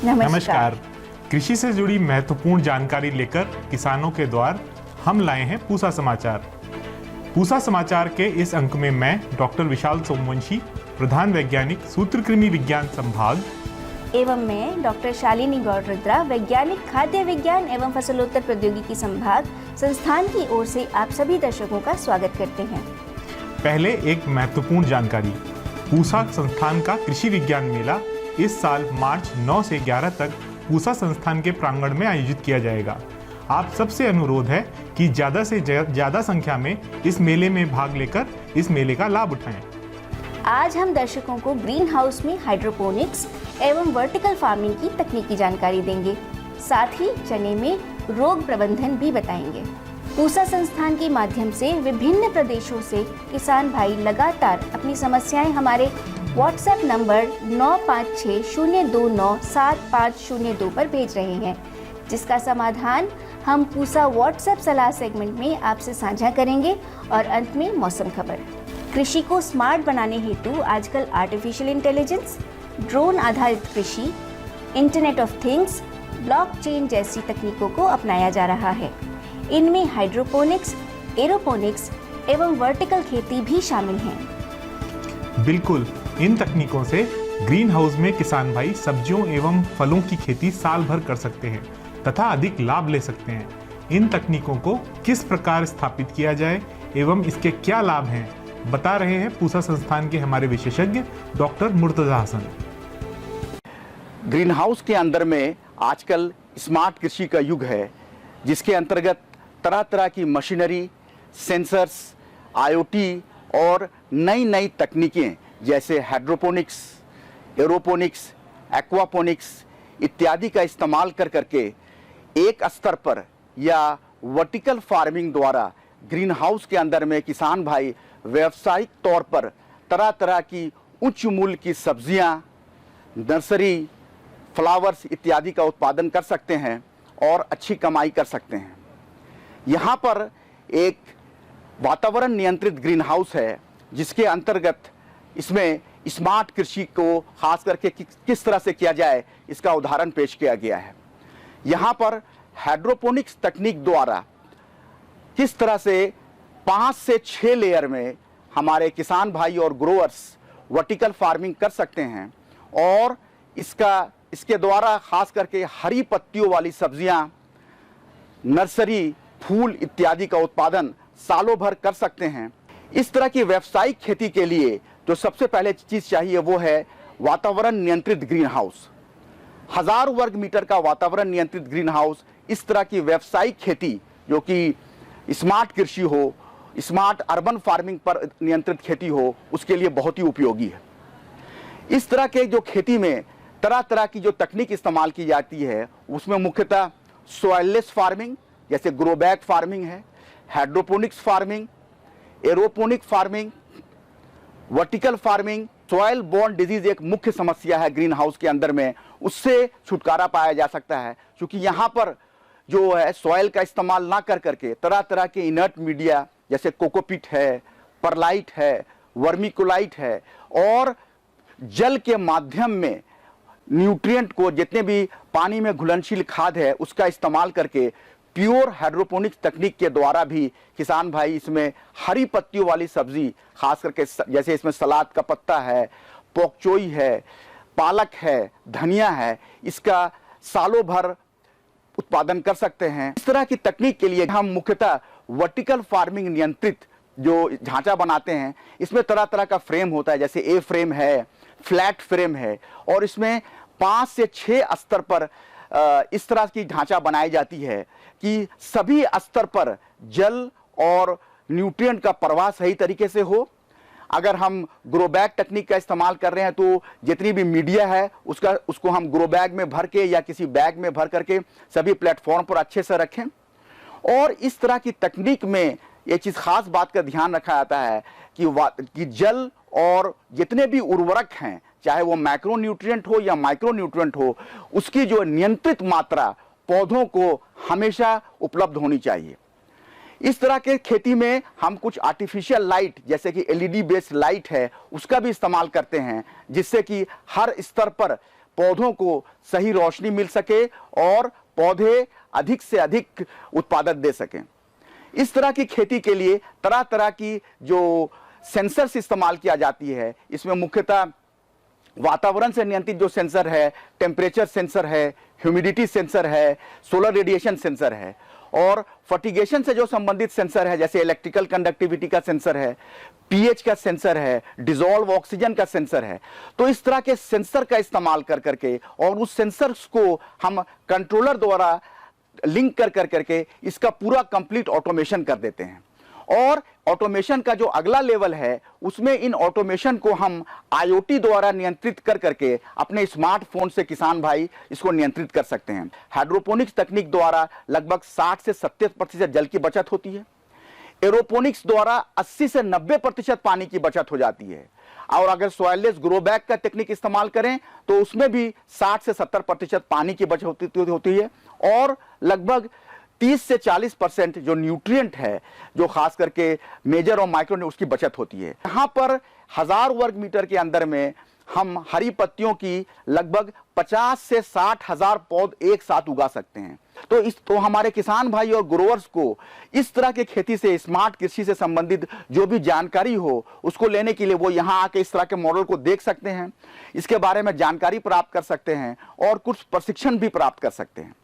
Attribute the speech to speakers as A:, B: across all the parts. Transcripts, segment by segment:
A: नमस्कार। कृषि से जुड़ी महत्वपूर्ण जानकारी लेकर किसानों के द्वार हम लाए हैं पूसा समाचार। पूसा समाचार के इस अंक में मैं डॉक्टर विशाल सोमवंशी, प्रधान वैज्ञानिक सूत्रकृमि विज्ञान संभाग,
B: एवं मैं डॉक्टर शालिनी गौड़ रुद्रा, वैज्ञानिक खाद्य विज्ञान एवं फसलोत्तर प्रौद्योगिकी संभाग संस्थान की ओर से आप सभी दर्शकों का स्वागत करते हैं।
A: पहले एक महत्वपूर्ण जानकारी। पूसा संस्थान का कृषि विज्ञान मेला इस साल मार्च 9 से 11 तक पूसा संस्थान के प्रांगण में आयोजित किया जाएगा। आप सबसे अनुरोध है कि ज़्यादा से ज़्यादा संख्या में इस मेले में भाग लेकर इस मेले का लाभ उठाएं।
B: आज हम दर्शकों को ग्रीन हाउस में हाइड्रोपोनिक्स एवं वर्टिकल फार्मिंग की तकनीकी जानकारी देंगे। साथ ही चने में रोग प्रबंधन भी बताएंगे। पूसा संस्थान के माध्यम से विभिन्न प्रदेशों से किसान भाई लगातार अपनी समस्याएं हमारे व्हाट्सएप नंबर 9560297502 पर भेज रहे हैं, जिसका समाधान हम पूसा व्हाट्सएप सलाह सेगमेंट में आपसे साझा करेंगे। और अंत में मौसम खबर। कृषि को स्मार्ट बनाने हेतु आजकल आर्टिफिशियल इंटेलिजेंस, ड्रोन आधारित कृषि, इंटरनेट ऑफ थिंग्स, ब्लॉकचेन जैसी तकनीकों को अपनाया जा रहा है। इनमें हाइड्रोपोनिक्स, एरोपोनिक्स एवं वर्टिकल खेती भी शामिल हैं।
A: बिल्कुल, इन तकनीकों से ग्रीन हाउस में किसान भाई सब्जियों एवं फलों की खेती साल भर कर सकते हैं तथा अधिक लाभ ले सकते हैं। इन तकनीकों को किस प्रकार स्थापित किया जाए एवं इसके क्या लाभ हैं, बता रहे हैं पूसा संस्थान के हमारे विशेषज्ञ doctor Murtaza Hasan.
C: Green house के अंदर में आजकल स्मार्ट कृषि का युग है, जिसके अंतर्गत तरह तरह की मशीनरी, सेंसर्स, आईओटी और नई नई तकनीकें जैसे हाइड्रोपोनिक्स, एरोपोनिक्स, एक्वापोनिक्स इत्यादि का इस्तेमाल कर करके एक स्तर पर या वर्टिकल फार्मिंग द्वारा ग्रीन हाउस के अंदर में किसान भाई व्यावसायिक तौर पर तरह तरह की उच्च मूल्य की सब्जियां, नर्सरी, फ्लावर्स इत्यादि का उत्पादन कर सकते हैं और अच्छी कमाई कर सकते हैं। यहाँ पर एक वातावरण नियंत्रित ग्रीन हाउस है, जिसके अंतर्गत इसमें स्मार्ट कृषि को खास करके किस तरह से किया जाए इसका उदाहरण पेश किया गया है। यहाँ पर हाइड्रोपोनिक्स तकनीक द्वारा किस तरह से 5 से 6 लेयर में हमारे किसान भाई और ग्रोअर्स वर्टिकल फार्मिंग कर सकते हैं और इसके द्वारा खास करके हरी पत्तियों वाली सब्जियां, नर्सरी, फूल इत्यादि का उत्पादन सालों भर कर सकते हैं। इस तरह की व्यावसायिक खेती के लिए जो सबसे पहले चीज चाहिए वो है वातावरण नियंत्रित ग्रीन हाउस। 1000 वर्ग मीटर का वातावरण नियंत्रित ग्रीन हाउस इस तरह की व्यावसायिक खेती जो कि स्मार्ट कृषि हो, स्मार्ट अर्बन फार्मिंग पर नियंत्रित खेती हो, उसके लिए बहुत ही उपयोगी है। इस तरह के जो खेती में तरह तरह की जो तकनीक इस्तेमाल की जाती है उसमें मुख्यतः सॉइललेस फार्मिंग जैसे ग्रो बैग फार्मिंग है, hydroponics farming, aeroponic farming, vertical farming. Soil borne disease एक मुख्य समस्या है ग्रीन हाउस के अंदर में, उससे छुटकारा पाया जा सकता है, क्योंकि यहाँ पर जो है सॉइल का इस्तेमाल ना कर करके तरह तरह के इनर्ट मीडिया जैसे कोकोपीट है, परलाइट है, वर्मिकुलाइट है और जल के माध्यम में न्यूट्रिएंट को, जितने भी पानी में घुलनशील खाद है उसका इस्तेमाल करके प्योर हाइड्रोपोनिक्स तकनीक के द्वारा भी किसान भाई इसमें हरी पत्तियों वाली सब्जी, खास करके जैसे इसमें सलाद का पत्ता है, पोकचोई है, पालक है, धनिया है, इसका सालों भर उत्पादन कर सकते हैं। इस तरह की तकनीक के लिए हम मुख्यतः वर्टिकल फार्मिंग नियंत्रित जो ढांचा बनाते हैं, इसमें तरह तरह का फ्रेम होता है, जैसे ए फ्रेम है, फ्लैट फ्रेम है और इसमें 5 से 6 स्तर पर इस तरह की ढांचा बनाई जाती है कि सभी स्तर पर जल और न्यूट्रिएंट का प्रवाह सही तरीके से हो। अगर हम ग्रो बैग तकनीक का इस्तेमाल कर रहे हैं तो जितनी भी मीडिया है उसको हम ग्रो बैग में भर के या किसी बैग में भर करके सभी प्लेटफॉर्म पर अच्छे से रखें। और इस तरह की तकनीक में ये चीज़ खास बात का ध्यान रखा जाता है कि जल और जितने भी उर्वरक हैं, चाहे वो मैक्रो न्यूट्रिएंट हो या माइक्रो न्यूट्रिएंट हो, उसकी जो नियंत्रित मात्रा पौधों को हमेशा उपलब्ध होनी चाहिए। इस तरह के खेती में हम कुछ आर्टिफिशियल लाइट जैसे कि एलईडी बेस्ड लाइट है उसका भी इस्तेमाल करते हैं, जिससे कि हर स्तर पर पौधों को सही रोशनी मिल सके और पौधे अधिक से अधिक उत्पादन दे सकें। इस तरह की खेती के लिए तरह तरह की जो सेंसर्स इस्तेमाल किया जाती है, इसमें मुख्यतः वातावरण से नियंत्रित जो सेंसर है, टेम्परेचर सेंसर है, ह्यूमिडिटी सेंसर है, सोलर रेडिएशन सेंसर है, और फर्टिगेशन से जो संबंधित सेंसर है जैसे इलेक्ट्रिकल कंडक्टिविटी का सेंसर है, पीएच का सेंसर है, डिसॉल्व ऑक्सीजन का सेंसर है। तो इस तरह के सेंसर का इस्तेमाल कर करके और उस सेंसर्स को हम कंट्रोलर द्वारा लिंक कर करके इसका पूरा कंप्लीट ऑटोमेशन कर देते हैं। और ऑटोमेशन का जो अगला लेवल है उसमें इन ऑटोमेशन को हम आईओटी द्वारा नियंत्रित कर करके अपने स्मार्टफोन से किसान भाई इसको नियंत्रित कर सकते हैं। हाइड्रोपोनिक्स तकनीक द्वारा लगभग 60 से 70% जल की बचत होती है। एरोपोनिक्स द्वारा 80 से 90% पानी की बचत हो जाती है। और अगर सॉइललेस ग्रो बैग का टेक्निक इस्तेमाल करें तो उसमें भी 60 से 70% पानी की बचत होती है और लगभग 30 से 40% जो न्यूट्रिएंट है, जो खास करके मेजर और माइक्रो, उसकी बचत होती है। यहाँ पर 1000 वर्ग मीटर के अंदर में हम हरी पत्तियों की लगभग 50 से 60 हजार पौध एक साथ उगा सकते हैं। तो हमारे किसान भाई और ग्रोवर्स को इस तरह के खेती से, स्मार्ट कृषि से संबंधित जो भी जानकारी हो उसको लेने के लिए वो यहाँ आके इस तरह के मॉडल को देख सकते हैं, इसके बारे में जानकारी प्राप्त कर सकते हैं और कुछ प्रशिक्षण भी प्राप्त कर सकते हैं।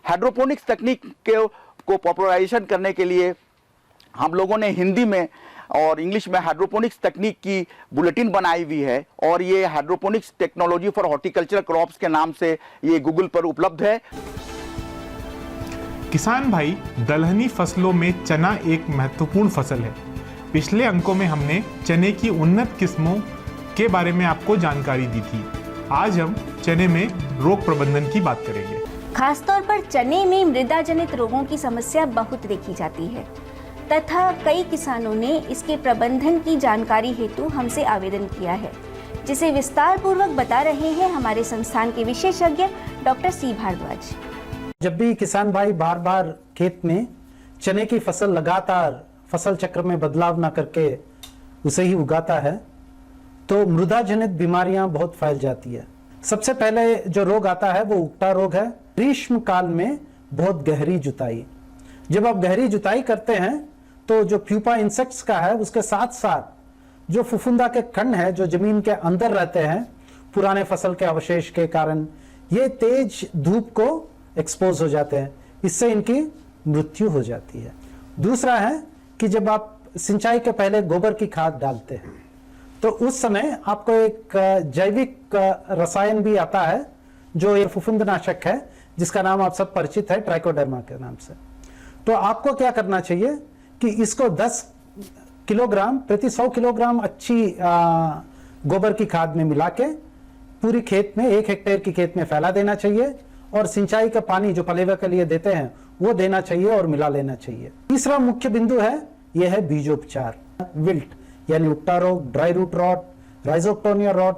C: हाइड्रोपोनिक्स तकनीक को पॉपुलराइजेशन करने के लिए हम लोगों ने हिंदी में और इंग्लिश में हाइड्रोपोनिक्स तकनीक की बुलेटिन बनाई हुई है और ये hydroponics technology for horticulture crops के नाम से ये गूगल पर उपलब्ध है।
A: किसान भाई, दलहनी फसलों में चना एक महत्वपूर्ण फसल है। पिछले अंकों में हमने चने की उन्नत किस्मों के बारे में आपको जानकारी दी थी। आज हम चने में रोग प्रबंधन की बात करेंगे।
B: खासतौर पर चने में मृदा जनित रोगों की समस्या बहुत देखी जाती है तथा कई किसानों ने इसके प्रबंधन की जानकारी हेतु हमसे आवेदन किया है, जिसे विस्तार पूर्वक बता रहे हैं हमारे संस्थान के विशेषज्ञ डॉक्टर सी भारद्वाज।
D: जब भी किसान भाई बार बार खेत में चने की फसल लगातार फसल चक्र में बदलाव ना करके उसे ही उगाता है तो मृदा जनित बीमारियां बहुत फैल जाती है। सबसे पहले जो रोग आता है वो उगटा रोग है। ग्रीष्म काल में बहुत गहरी जुताई, जब आप गहरी जुताई करते हैं तो जो प्यूपा इंसेक्ट्स का है उसके साथ साथ जो फुफुंदा के कण है जो जमीन के अंदर रहते हैं पुराने फसल के अवशेष के कारण, ये तेज धूप को एक्सपोज हो जाते हैं, इससे इनकी मृत्यु हो जाती है। दूसरा है कि जब आप सिंचाई के पहले गोबर की खाद डालते हैं तो उस समय आपको एक जैविक रसायन भी आता है जो ये फफूंदनाशक है जिसका नाम आप सब परिचित है, ट्राइकोडर्मा के नाम से। तो आपको क्या करना चाहिए कि इसको 10 किलोग्राम प्रति 100 किलोग्राम अच्छी गोबर की खाद में मिला के पूरी खेत में 1 हेक्टेयर की खेत में फैला देना चाहिए और सिंचाई का पानी जो पलेवा के लिए देते हैं वो देना चाहिए और मिला लेना चाहिए। तीसरा मुख्य बिंदु है यह है बीजोपचार। विल्ट यानी उगटा रोग, dry root rot, rhizoctonia rot,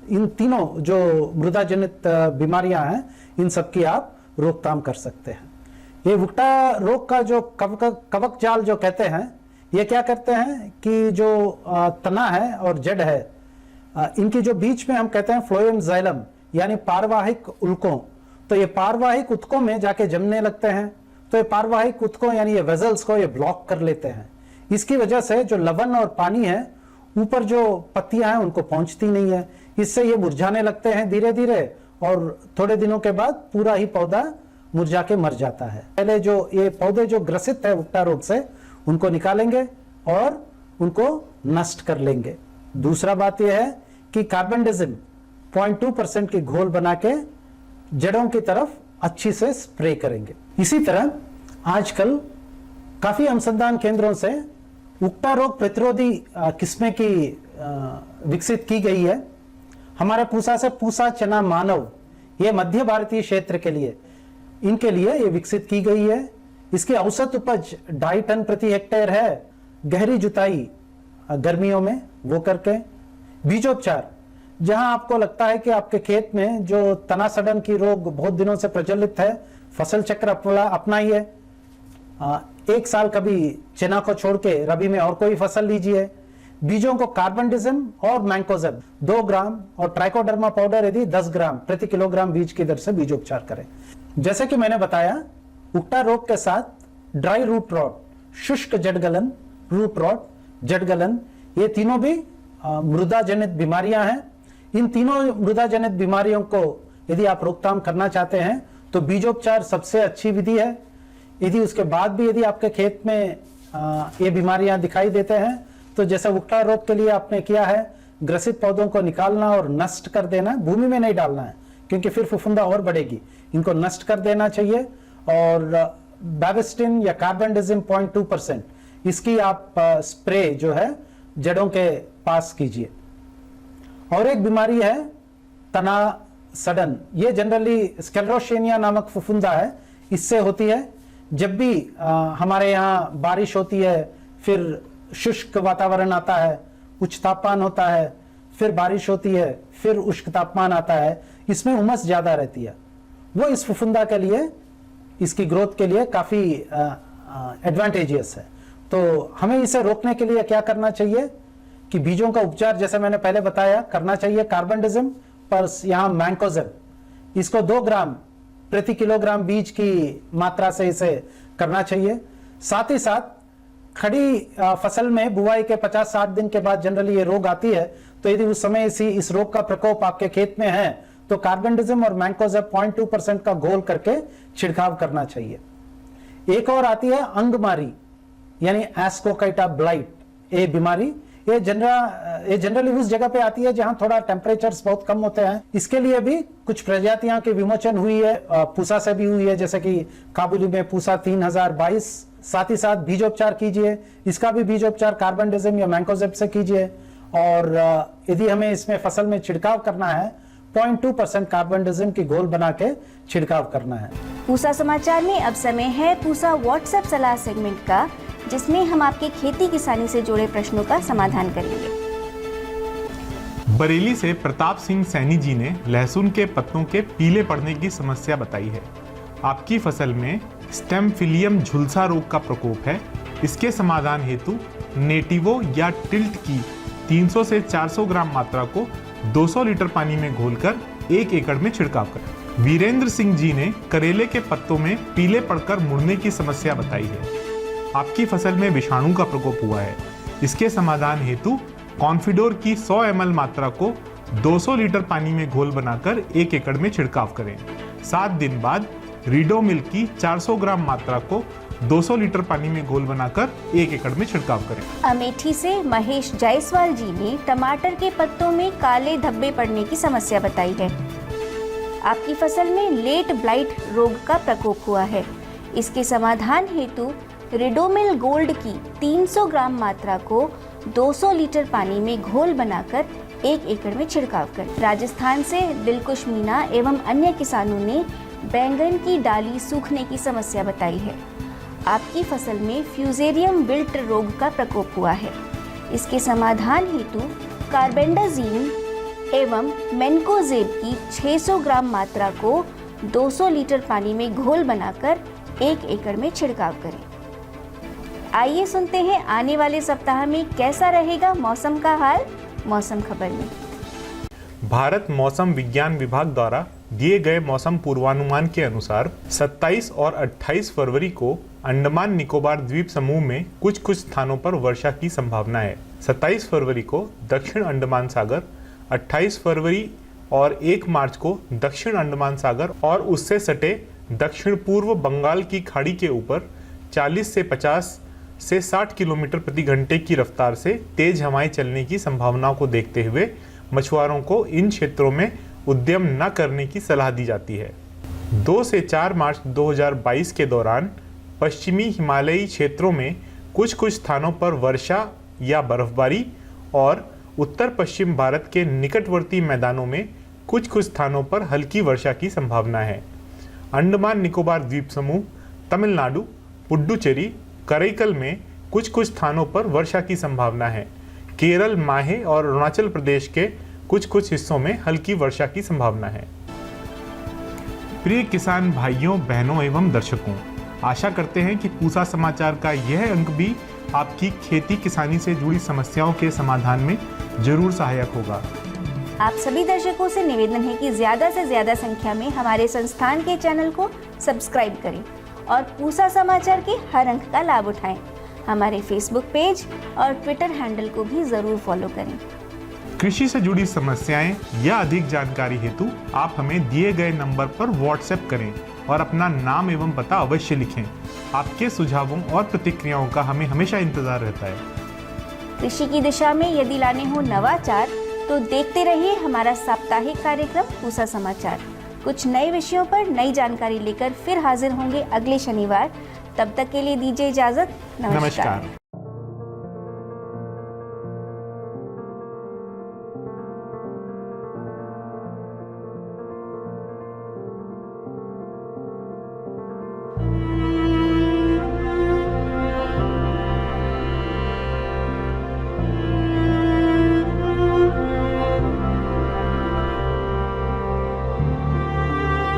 D: इन तीनों जो मृदा जनित बीमारियां हैं इन सब की आप रोकथाम कर सकते हैं। ये उगटा रोग का जो कवक जाल जो कहते हैं, ये क्या करते हैं कि जो तना है और जड़ है इनकी जो बीच में हम कहते हैं फ्लोएम जाइलम यानी पारवाहिक उल्कों, तो ये पारवाहिक उत्कों में जाके जमने लगते हैं। तो ये पारवाहिक उत्कों यानी ये वेजल्स को ये ब्लॉक कर लेते हैं। इसकी वजह से जो लवण और पानी है ऊपर जो पत्तियां हैं उनको पहुंचती नहीं है, इससे ये मुरझाने लगते हैं धीरे धीरे और थोड़े दिनों के बाद पूरा ही पौधा मुरझा के मर जाता है। पहले जो ये पौधे जो ग्रसित है उगटा रोग से उनको निकालेंगे और उनको नष्ट कर लेंगे। दूसरा बात यह है कि कार्बनडिजिम 0.2% की घोल बना के जड़ों की तरफ अच्छी से स्प्रे करेंगे। इसी तरह आजकल काफी अनुसंधान केंद्रों से उगटा रोग प्रतिरोधी किस्में की विकसित की गई है। हमारे पूसा से पूसा चना मानव, ये मध्य भारतीय क्षेत्र के लिए इनके लिए ये विकसित की गई है। इसकी औसत उपज 2.5 टन प्रति हेक्टेयर है। गहरी जुताई गर्मियों में वो करके, बीजोपचार जहां आपको लगता है कि आपके खेत में जो तना सड़न की रोग बहुत दिनों से प्रचलित है, फसल चक्र अपनाइए। 1 साल कभी चना को छोड़ के रबी में और कोई फसल लीजिए। बीजों को कार्बनडिज्म और मैंकोजेब 2 ग्राम और ट्राइकोडर्मा पाउडर यदि 10 ग्राम प्रति किलोग्राम बीज की दर से बीजोपचार करें। जैसे कि मैंने बताया, उक्टा रोग के साथ ड्राई रूट रॉट, शुष्क जड़गलन, रूट रॉट, जड़गलन, ये तीनों भी मृदा जनित बीमारियां हैं। इन तीनों मृदा जनित बीमारियों को यदि आप रोकथाम करना चाहते हैं तो बीजोपचार सबसे अच्छी विधि है। यदि उसके बाद भी यदि आपके खेत में ये बीमारियां दिखाई देते हैं तो जैसे उक्टा रोग के लिए आपने किया है, ग्रसित पौधों को निकालना और नष्ट कर देना, भूमि में नहीं डालना है क्योंकि फिर फफूंदा और बढ़ेगी, इनको नष्ट कर देना चाहिए। और बैविस्टिन या कार्बनडिज्म 0.2% इसकी आप स्प्रे जो है जड़ों के पास कीजिए। और एक बीमारी है तना सड़न, ये जनरली स्क्लेरोशेनिया नामक फफूंदा है, इससे होती है जब भी हमारे यहाँ बारिश होती है, फिर शुष्क वातावरण आता है, उच्च तापमान होता है, फिर बारिश होती है, फिर उष्ण तापमान आता है, इसमें उमस ज्यादा रहती है। वो इस फफूंदा के लिए, इसकी ग्रोथ के लिए काफी एडवांटेजियस है। तो हमें इसे रोकने के लिए क्या करना चाहिए कि बीजों का उपचार जैसे मैंने पहले बताया करना चाहिए कार्बनडिज्म पर यहाँ मैंकोजेब, इसको 2 ग्राम प्रति किलोग्राम बीज की मात्रा से इसे करना चाहिए। साथ ही साथ खड़ी फसल में बुआई के 50-60 दिन के बाद जनरली ये रोग आती है, तो यदि उस समय इस रोग का प्रकोप आपके खेत में है तो कार्बनडिज्म और मैंकोजेब 0.2% का घोल करके छिड़काव करना चाहिए। एक और आती है अंगमारी यानी एस्कोकाइटा ब्लाइट, ये बीमारी ये जनरली उस जगह पे आती है जहां थोड़ा टेम्परेचर्स बहुत कम होते हैं। इसके लिए भी कुछ प्रजातियां के विमोचन हुई है, पूसा से भी हुई है, जैसे कि काबुली में पूसा 3022। साथ ही साथ बीजोपचार कीजिए, इसका भी बीजोपचार कार्बनडिज्म या मैंकोजेब से कीजिए। और यदि हमें इसमें फसल में छिड़काव करना है 0.2% कार्बनडिज्म की घोल बना के छिड़काव करना है।
B: पूसा समाचार में अब समय है पूसा व्हाट्सएप सलाह सेगमेंट का, जिसमें हम आपके खेती किसानी से जुड़े प्रश्नों का समाधान करेंगे।
A: बरेली से प्रताप सिंह सैनी जी ने लहसुन के पत्तों के पीले पड़ने की समस्या बताई है। आपकी फसल में स्टेम फिलियम झुलसा रोग का प्रकोप है। इसके समाधान हेतु नेटिवो या टिल्ट की 300 से 400 ग्राम मात्रा को 200 लीटर पानी में घोलकर 1 एकड़ में छिड़काव करें। वीरेंद्र सिंह जी ने करेले के पत्तों में पीले पड़कर मुड़ने की समस्या बताई है। आपकी फसल में विषाणु का प्रकोप हुआ है। इसके समाधान हेतु कॉन्फिडोर की 100 ml मात्रा को 200 लीटर पानी में घोल बनाकर 1 एकड़ में छिड़काव करें। 7 दिन बाद रीडोमिल की 400 ग्राम मात्रा को 200 लीटर पानी में घोल बनाकर 1 एकड़ में छिड़काव करें।
B: अमेठी से महेश जायसवाल जी ने टमाटर के पत्तों में काले धब्बे पड़ने की समस्या बताई है। आपकी फसल में लेट ब्लाइट रोग का प्रकोप हुआ है। इसके समाधान हेतु रिडोमिल गोल्ड की 300 ग्राम मात्रा को 200 लीटर पानी में घोल बनाकर 1 एकड़ में छिड़काव करें। राजस्थान से दिलकुश मीना एवं अन्य किसानों ने बैंगन की डाली सूखने की समस्या बताई है। आपकी फसल में फ्यूजेरियम विल्ट रोग का प्रकोप हुआ है। इसके समाधान हेतु कार्बेंडाजीम एवं मेनकोजेब की 600 ग्राम मात्रा को 200 लीटर पानी में घोल बनाकर 1 एकड़ में छिड़काव करें। आइए सुनते हैं आने वाले सप्ताह में कैसा रहेगा मौसम का हाल मौसम खबर में।
A: भारत मौसम विज्ञान विभाग द्वारा दिए गए मौसम पूर्वानुमान के अनुसार 27 और 28 फरवरी को अंडमान निकोबार द्वीप समूह में कुछ स्थानों पर वर्षा की संभावना है। 27 फरवरी को दक्षिण अंडमान सागर, 28 फरवरी और 1 मार्च को दक्षिण अंडमान सागर और उससे सटे दक्षिण पूर्व बंगाल की खाड़ी के ऊपर 40 से 50 से 60 किलोमीटर प्रति घंटे की रफ्तार से तेज हवाएं चलने की संभावनाओं को देखते हुए मछुआरों को इन क्षेत्रों में उद्यम न करने की सलाह दी जाती है। 2 से 4 मार्च 2022 के दौरान पश्चिमी हिमालयी क्षेत्रों में कुछ स्थानों पर वर्षा या बर्फबारी और उत्तर पश्चिम भारत के निकटवर्ती मैदानों में कुछ स्थानों पर हल्की वर्षा की संभावना है। अंडमान निकोबार द्वीप समूह, तमिलनाडु, पुडुचेरी, करैकल में कुछ स्थानों पर वर्षा की संभावना है। केरल, माहे और अरुणाचल प्रदेश के कुछ हिस्सों में हल्की वर्षा की संभावना है। प्रिय किसान भाइयों, बहनों एवं दर्शकों, आशा करते हैं कि पूसा समाचार का यह अंक भी आपकी खेती किसानी से जुड़ी समस्याओं के समाधान में जरूर सहायक होगा।
B: आप सभी दर्शकों से निवेदन है कि ज़्यादा से ज़्यादा संख्या में हमारे संस्थान के चैनल को सब्सक्राइब करें और पूसा समाचार के हर अंक का लाभ उठाएं। हमारे फेसबुक पेज और ट्विटर हैंडल को भी ज़रूर फॉलो करें।
A: कृषि से जुड़ी समस्याएं या अधिक जानकारी हेतु आप हमें दिए गए नंबर पर व्हाट्सएप करें और अपना नाम एवं पता अवश्य लिखें। आपके सुझावों और प्रतिक्रियाओं का हमें हमेशा इंतजार रहता है।
B: कृषि की दिशा में यदि लाने हो नवाचार तो देखते रहिए हमारा साप्ताहिक कार्यक्रम पूसा समाचार। कुछ नए विषयों पर नई जानकारी लेकर फिर हाजिर होंगे अगले शनिवार। तब तक के लिए दीजिए इजाजत। नमस्कार।